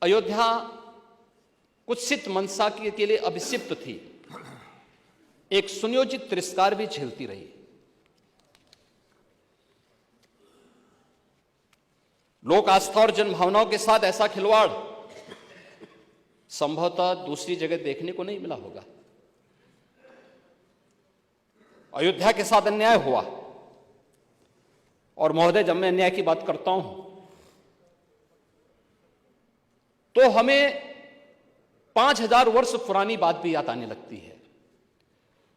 अयोध्या कुत्सित मनसा के लिए अभिषिक्त थी, एक सुनियोजित तिरस्कार भी झेलती रही। लोक आस्था और जनभावनाओं के साथ ऐसा खिलवाड़ संभवतः दूसरी जगह देखने को नहीं मिला होगा। अयोध्या के साथ अन्याय हुआ, और महोदय जब मैं अन्याय की बात करता हूं तो हमें 5000 वर्ष पुरानी बात भी याद आने लगती है।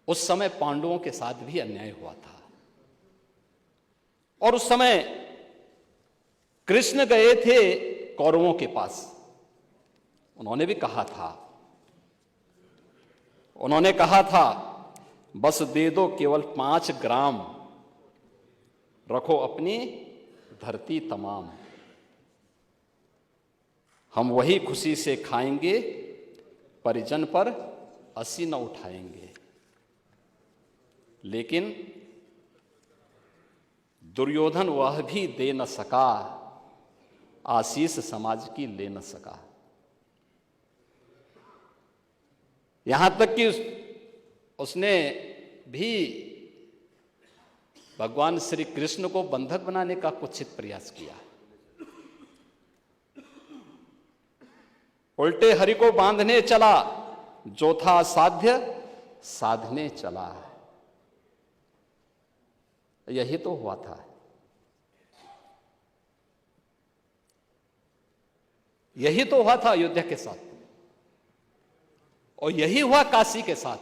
उस समय पांडवों के साथ भी अन्याय हुआ था, और उस समय कृष्ण गए थे कौरवों के पास। उन्होंने भी कहा था बस दे दो केवल 5 ग्राम, रखो अपनी धरती तमाम, हम वही खुशी से खाएंगे, परिजन पर हंसी न उठाएंगे। लेकिन दुर्योधन वह भी दे न सका, आशीष समाज की ले न सका। यहां तक कि उसने भी भगवान श्री कृष्ण को बंधक बनाने का कुत्सित प्रयास किया। उल्टे हरि को बांधने चला, जो था साध्य साधने चला। यही तो हुआ था। यही तो हुआ था अयोध्या के साथ, और यही हुआ काशी के साथ,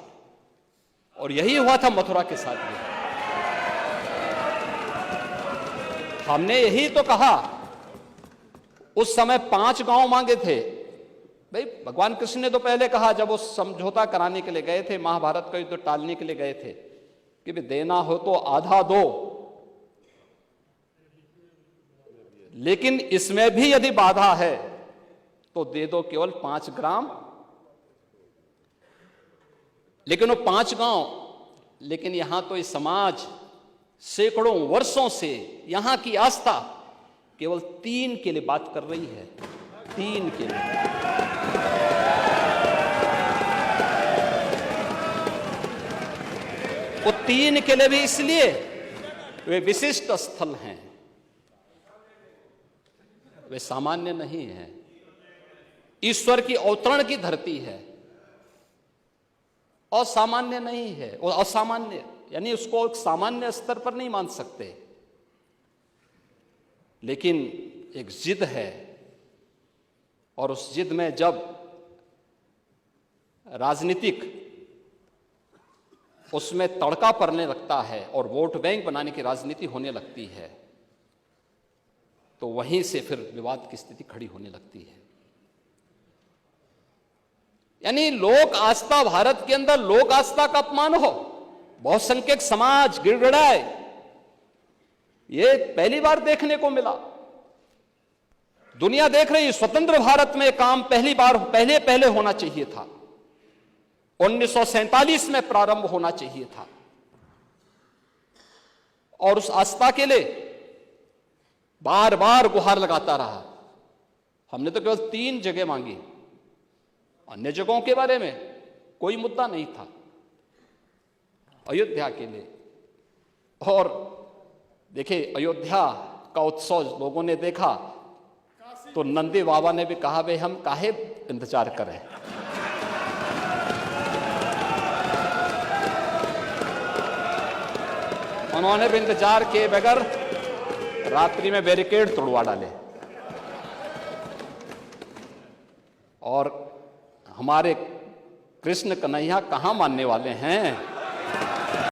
और यही हुआ था मथुरा के साथ भी। हमने यही तो कहा, उस समय 5 गांव मांगे थे। भाई भगवान कृष्ण ने तो पहले कहा, जब वो समझौता कराने के लिए गए थे, महाभारत का युद्ध टालने के लिए गए थे, कि भाई देना हो तो आधा दो, लेकिन इसमें भी यदि बाधा है तो दे दो केवल 5 ग्राम। लेकिन वो 5 गांव, लेकिन यहां तो इस समाज सैकड़ों वर्षों से यहां की आस्था केवल 3 के लिए बात कर रही है। 3 के लिए। वो 3 के लिए भी इसलिए वे विशिष्ट स्थल हैं, वे सामान्य नहीं हैं। ईश्वर की अवतरण की धरती है, असामान्य नहीं है। और असामान्य यानी उसको एक सामान्य स्तर पर नहीं मान सकते, लेकिन एक जिद है, और उस जिद में जब राजनीतिक उसमें तड़का पड़ने लगता है और वोट बैंक बनाने की राजनीति होने लगती है, तो वहीं से फिर विवाद की स्थिति खड़ी होने लगती है। यानी लोक आस्था, भारत के अंदर लोक आस्था का अपमान हो, बहुसंख्यक समाज गिड़गिड़ाए, ये पहली बार देखने को मिला। दुनिया देख रही, स्वतंत्र भारत में काम पहले होना चाहिए था। 1947 में प्रारंभ होना चाहिए था, और उस आस्था के लिए बार बार गुहार लगाता रहा। हमने तो केवल 3 जगह मांगी, अन्य जगहों के बारे में कोई मुद्दा नहीं था। अयोध्या के लिए, और देखिए अयोध्या का उत्सव लोगों ने देखा तो नंदी बाबा ने भी कहा, भाई हम काहे इंतजार करें। उन्होंने भी इंतजार किए बगैर रात्रि में बैरिकेड तोड़वा डाले, और हमारे कृष्ण कन्हैया कहां मानने वाले हैं।